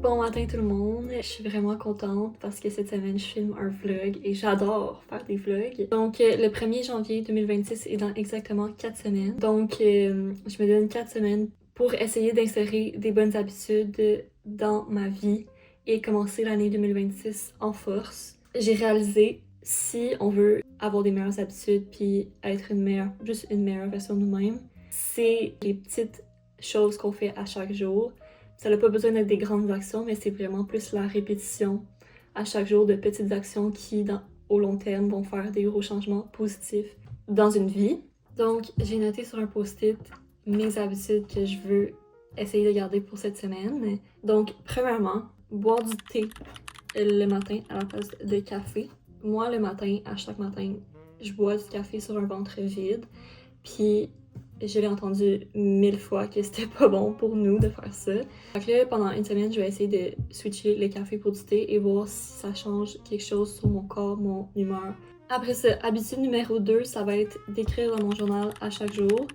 Bon matin tout le monde, je suis vraiment contente parce que cette semaine je filme un vlog et j'adore faire des vlogs. Donc le 1er janvier 2026 est dans exactement 4 semaines. Donc je me donne 4 semaines pour essayer d'insérer des bonnes habitudes dans ma vie et commencer l'année 2026 en force. J'ai réalisé si on veut avoir des meilleures habitudes puis être juste une meilleure version de nous-mêmes, c'est les petites choses qu'on fait à chaque jour. Ça n'a pas besoin d'être des grandes actions, mais c'est vraiment plus la répétition à chaque jour de petites actions qui, au long terme, vont faire des gros changements positifs dans une vie. Donc, j'ai noté sur un post-it mes habitudes que je veux essayer de garder pour cette semaine. Donc, premièrement, boire du thé le matin à la place de café. Moi, le matin, à chaque matin, je bois du café sur un ventre vide. Puis, je l'ai entendu 1000 fois que c'était pas bon pour nous de faire ça. Donc là, pendant une semaine, je vais essayer de switcher le café pour du thé et voir si ça change quelque chose sur mon corps, mon humeur. Après ça, habitude numéro 2, ça va être d'écrire dans mon journal à chaque jour.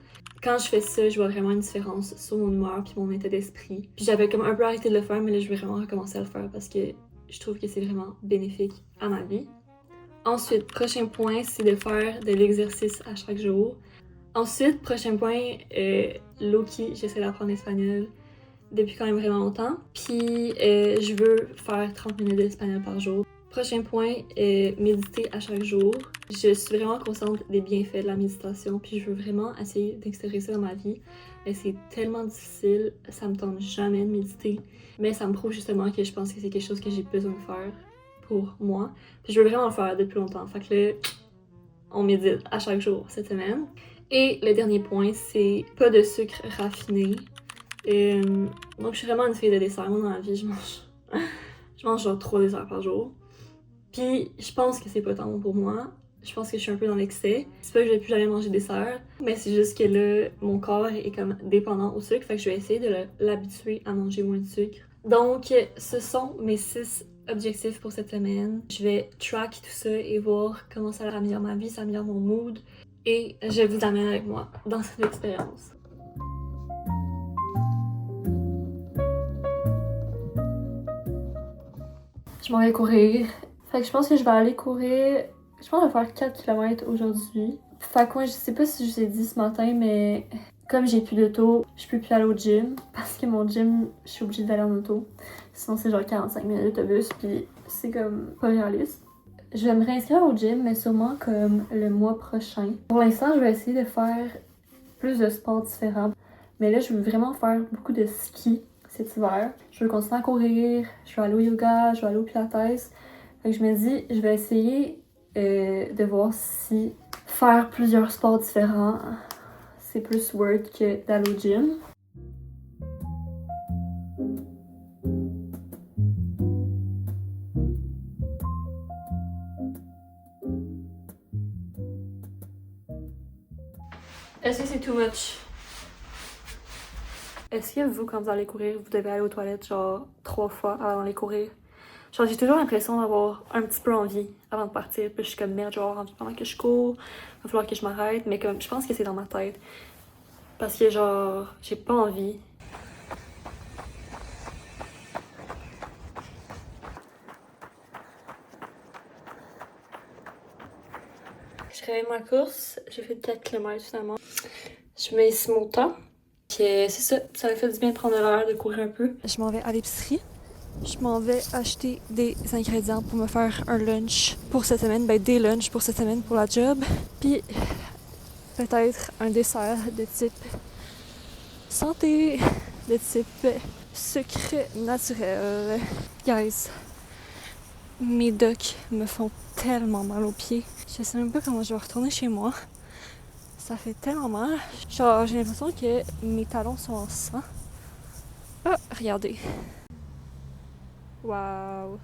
Quand je fais ça, je vois vraiment une différence sur mon humeur puis mon état d'esprit. Puis j'avais comme un peu arrêté de le faire, mais là, je vais vraiment recommencer à le faire parce que je trouve que c'est vraiment bénéfique à ma vie. Ensuite, prochain point, c'est de faire de l'exercice à chaque jour. Ensuite, prochain point, low-key, j'essaie d'apprendre l'espagnol depuis quand même vraiment longtemps. Puis, je veux faire 30 minutes d'espagnol par jour. Prochain point, méditer à chaque jour. Je suis vraiment consciente des bienfaits de la méditation, puis je veux vraiment essayer d'instaurer ça dans ma vie. Mais c'est tellement difficile, ça me tente jamais de méditer. Mais ça me prouve justement que je pense que c'est quelque chose que j'ai besoin de faire pour moi. Puis je veux vraiment le faire depuis longtemps. Fait que là, on médite à chaque jour cette semaine. Et le dernier point, c'est pas de sucre raffiné. Donc je suis vraiment une fille de dessert. Moi dans la vie, je mange genre 3 desserts par jour. Puis je pense que c'est pas tant bon pour moi. Je pense que je suis un peu dans l'excès. C'est pas que je vais plus jamais manger des desserts, mais c'est juste que là, mon corps est comme dépendant au sucre. Fait que je vais essayer de l'habituer à manger moins de sucre. Donc ce sont mes 6 objectifs pour cette semaine. Je vais track tout ça et voir comment ça améliore ma vie, ça améliore mon mood. Et je vous amène avec moi dans cette expérience. Je m'en vais courir. Fait que je pense que je vais aller courir. Je pense que je vais faire 4 km aujourd'hui. Fait que moi, je sais pas si je vous ai dit ce matin, mais comme j'ai plus d'auto, je peux plus aller au gym. Parce que mon gym, je suis obligée d'aller en auto. Sinon, c'est genre 45 minutes d'autobus, puis c'est comme pas réaliste. Je vais me réinscrire au gym, mais sûrement comme le mois prochain. Pour l'instant, je vais essayer de faire plus de sports différents. Mais là, je veux vraiment faire beaucoup de ski cet hiver. Je veux continuer à courir, je vais aller au yoga, je vais aller au pilates. Fait que je me dis, je vais essayer de voir si faire plusieurs sports différents, c'est plus worth que d'aller au gym. Est-ce que c'est too much? Est-ce que vous, quand vous allez courir, vous devez aller aux toilettes genre 3 fois avant d'aller courir? Genre, j'ai toujours l'impression d'avoir un petit peu envie avant de partir. Puis je suis comme merde, genre, envie pendant que je cours, il va falloir que je m'arrête. Mais comme, je pense que c'est dans ma tête. Parce que genre, j'ai pas envie. Je réveille ma course, j'ai fait 4 km finalement. Je mets ici mon temps. Puis c'est ça m'a fait du bien de prendre l'air, de courir un peu. Je m'en vais à l'épicerie. Je m'en vais acheter des ingrédients pour me faire un lunch pour cette semaine. Ben, des lunchs pour cette semaine pour la job. Puis peut-être un dessert de type santé, de type sucre naturel. Guys, mes docs me font tellement mal aux pieds. Je sais même pas comment je vais retourner chez moi. Ça fait tellement mal. Genre, j'ai l'impression que mes talons sont en sang. Ah, regardez. Waouh.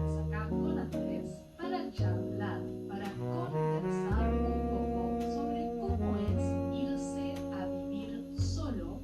Sacando la 3 para charlar, para conversar un poco sobre cómo es irse a vivir solo.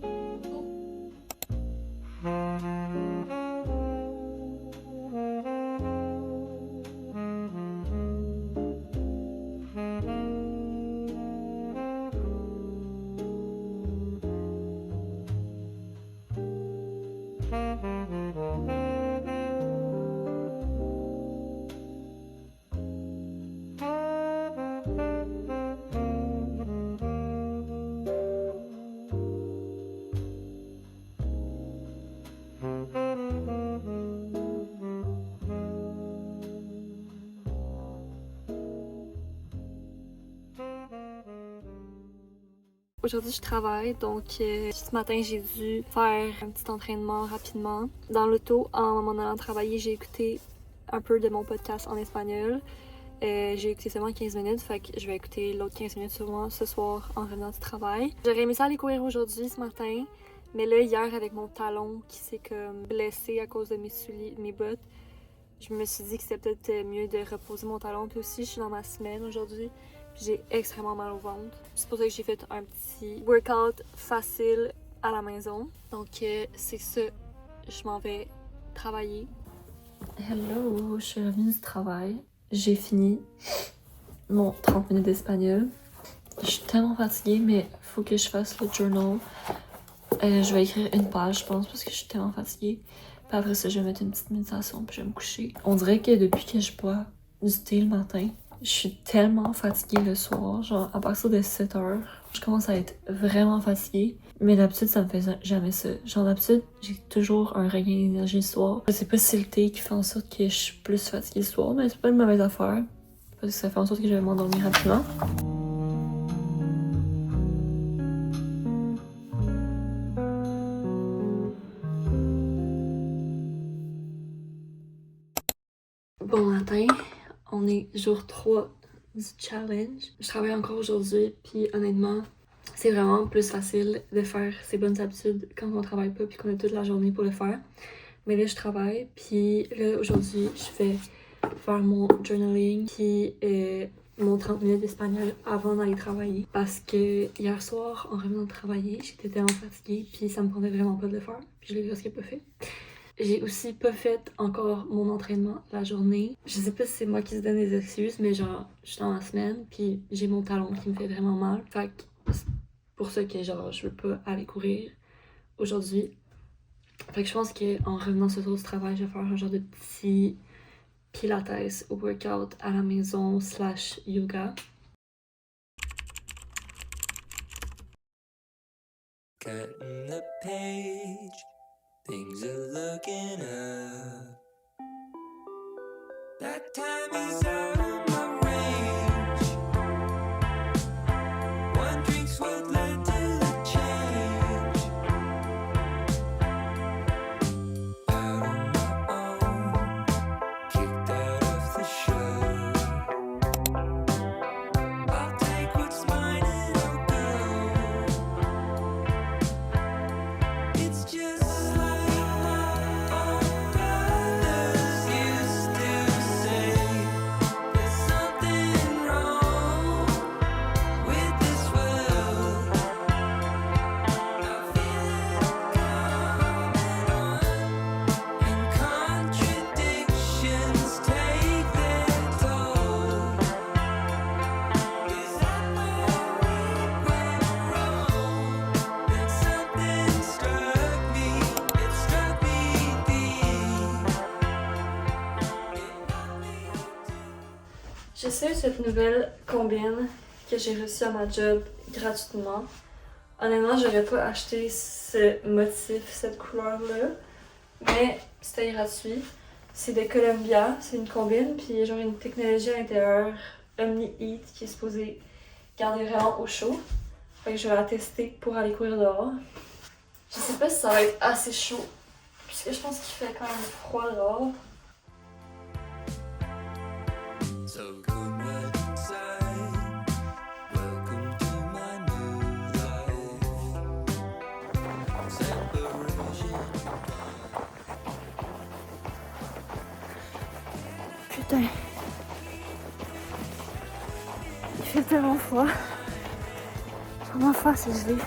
Aujourd'hui, je travaille, donc ce matin, j'ai dû faire un petit entraînement rapidement. Dans l'auto, en m'en allant travailler, j'ai écouté un peu de mon podcast en espagnol. J'ai écouté seulement 15 minutes, fait que je vais écouter l'autre 15 minutes sûrement ce soir en revenant du travail. J'aurais aimé ça aller courir aujourd'hui, ce matin, mais là, hier, avec mon talon qui s'est comme blessé à cause de mes souliers, mes bottes, je me suis dit que c'était peut-être mieux de reposer mon talon. Puis aussi, je suis dans ma semaine aujourd'hui. J'ai extrêmement mal au ventre. C'est pour ça que j'ai fait un petit workout facile à la maison. Donc, c'est ça. Je m'en vais travailler. Hello, je suis revenue du travail. J'ai fini mon 30 minutes d'espagnol. Je suis tellement fatiguée, mais faut que je fasse le journal. Je vais écrire une page, je pense, parce que je suis tellement fatiguée. Puis après ça, je vais mettre une petite méditation, puis je vais me coucher. On dirait que depuis que je bois du thé le matin, je suis tellement fatiguée le soir. Genre, à partir de 7 heures, je commence à être vraiment fatiguée. Mais d'habitude, ça me fait jamais ça. Genre, d'habitude, j'ai toujours un regain d'énergie le soir. Je sais pas si c'est le thé qui fait en sorte que je suis plus fatiguée le soir, mais c'est pas une mauvaise affaire. Parce que ça fait en sorte que je vais m'endormir rapidement. Bon matin, on est jour 3 du challenge. Je travaille encore aujourd'hui, puis honnêtement, c'est vraiment plus facile de faire ses bonnes habitudes quand on travaille pas puis qu'on a toute la journée pour le faire. Mais là, je travaille, puis là, aujourd'hui, je vais faire mon journaling puis mon 30 minutes d'espagnol avant d'aller travailler. Parce que hier soir, en revenant de travailler, j'étais tellement fatiguée, puis ça me prenait vraiment pas de le faire. Puis je l'ai presque pas fait. J'ai aussi pas fait encore mon entraînement la journée. Je sais pas si c'est moi qui se donne des excuses, mais genre, je suis dans la semaine, puis j'ai mon talon qui me fait vraiment mal. Fait que c'est pour ça que genre, je veux pas aller courir aujourd'hui. Fait que je pense qu'en revenant ce soir du travail, je vais faire un genre de petit pilates ou workout à la maison / yoga. Cutting the page, things are looking up. That time is out of my range. J'essaie cette nouvelle combine que j'ai reçue à ma job gratuitement. Honnêtement, j'aurais pas acheté ce motif, cette couleur-là, mais c'était gratuit. C'est de Columbia, c'est une combine, puis il y a genre une technologie à l'intérieur, Omni Heat, qui est supposée garder vraiment au chaud. Fait que je vais la tester pour aller courir dehors. Je sais pas si ça va être assez chaud, puisque je pense qu'il fait quand même froid dehors. So come right inside. Welcome to my new life. Separation. Putain. Il fait tellement froid. Vraiment froid, c'est gelé.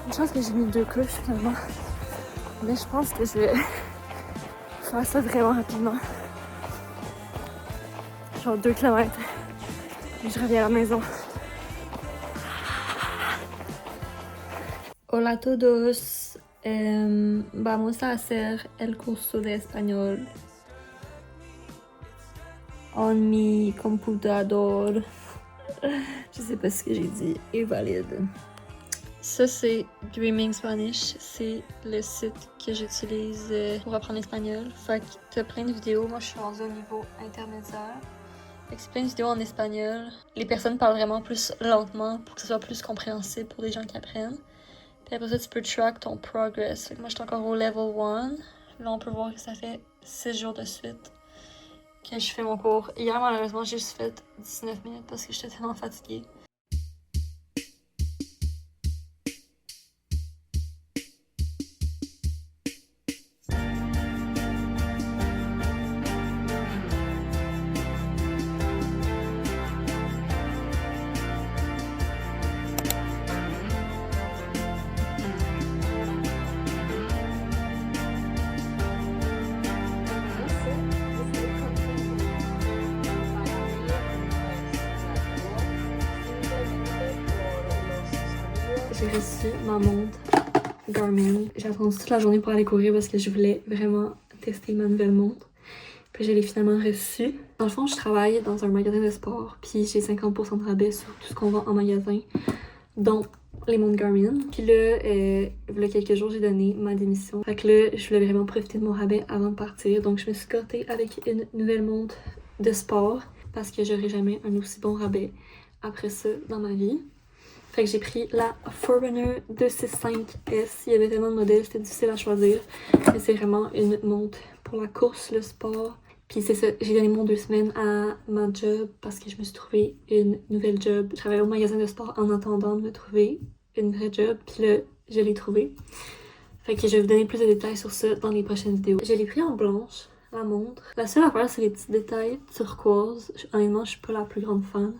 Une chance que j'ai mis 2 couches finalement. Mais je pense que je vais faire ça vraiment rapidement. Genre 2 km. Et je reviens à la maison. Hola a todos. Vamos a hacer el curso de español en mi computador. Je sais pas ce que j'ai dit est valide. Ça, c'est Dreaming Spanish. C'est le site que j'utilise pour apprendre l'espagnol. Fait que t'as plein de vidéos. Moi, je suis rendue au niveau intermédiaire. Fait que c'est plein de vidéos en espagnol. Les personnes parlent vraiment plus lentement pour que ce soit plus compréhensible pour les gens qui apprennent. Puis après ça, tu peux track ton progress. Fait que moi, je suis encore au level 1. Là, on peut voir que ça fait 6 jours de suite que je fais mon cours. Hier, malheureusement, j'ai juste fait 19 minutes parce que j'étais tellement fatiguée. J'ai reçu ma montre Garmin. J'ai attendu toute la journée pour aller courir parce que je voulais vraiment tester ma nouvelle montre. Puis je l'ai finalement reçue. Dans le fond, je travaille dans un magasin de sport, puis j'ai 50% de rabais sur tout ce qu'on vend en magasin, dont les montres Garmin. Puis là, il y a quelques jours, j'ai donné ma démission. Fait que là, je voulais vraiment profiter de mon rabais avant de partir. Donc, je me suis gâtée avec une nouvelle montre de sport parce que j'aurai jamais un aussi bon rabais après ça dans ma vie. Fait que j'ai pris la Forerunner 265S. Il y avait tellement de modèles, c'était difficile à choisir. Mais c'est vraiment une montre pour la course, le sport. Puis c'est ça, j'ai donné mon 2 semaines à ma job parce que je me suis trouvé une nouvelle job. Je travaillais au magasin de sport en attendant de me trouver une vraie job. Puis là, je l'ai trouvée. Fait que je vais vous donner plus de détails sur ça dans les prochaines vidéos. Je l'ai pris en blanche, la montre. La seule affaire, c'est les petits détails turquoise. Honnêtement, je suis pas la plus grande fan.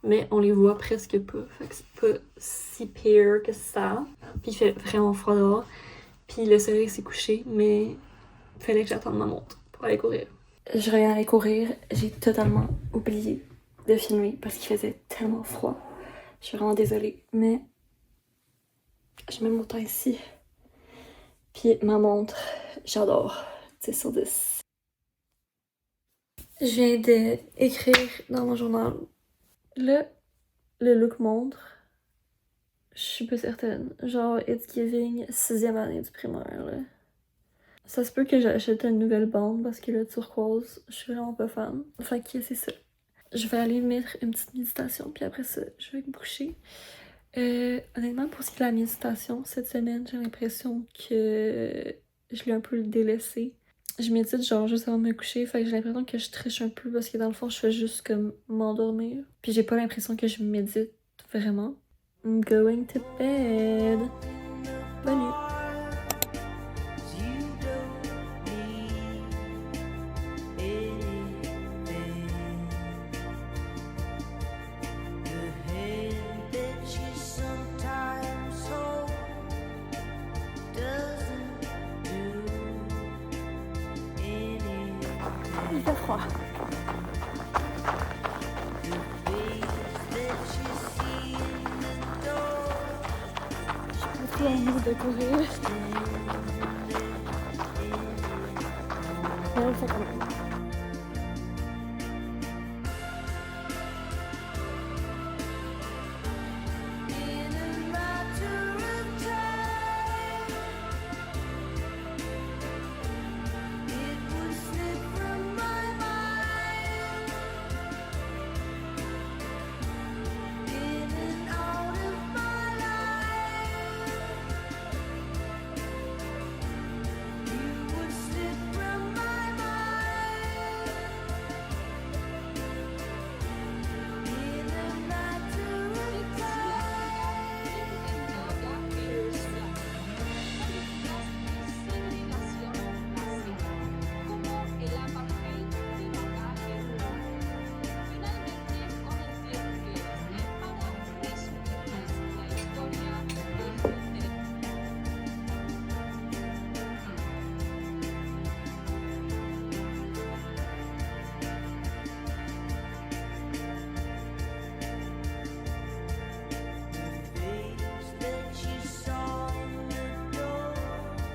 Mais on les voit presque pas. Fait que c'est pas si pire que ça. Puis il fait vraiment froid dehors. Puis le soleil s'est couché, mais il fallait que j'attende ma montre pour aller courir. Je reviens aller courir. J'ai totalement oublié de filmer parce qu'il faisait tellement froid. Je suis vraiment désolée, mais je mets mon temps ici. Puis ma montre, j'adore. 10 sur 10. Je viens d'écrire dans mon journal. Là, le look montre, je suis pas certaine. Genre, it's giving 6e année du primaire, là. Ça se peut que j'achète une nouvelle bande parce que le turquoise, je suis vraiment pas fan. Fait que c'est ça. Je vais aller mettre une petite méditation, puis après ça, je vais me coucher. Honnêtement, pour ce qui est de la méditation, cette semaine, j'ai l'impression que je l'ai un peu délaissée. Je médite genre juste avant de me coucher, fait que j'ai l'impression que je triche un peu parce que dans le fond, je fais juste comme m'endormir. Puis j'ai pas l'impression que je médite vraiment. I'm going to bed. Bonne nuit. Il fait froid. Je suis plus envie de courir. Mais on le fait quand même.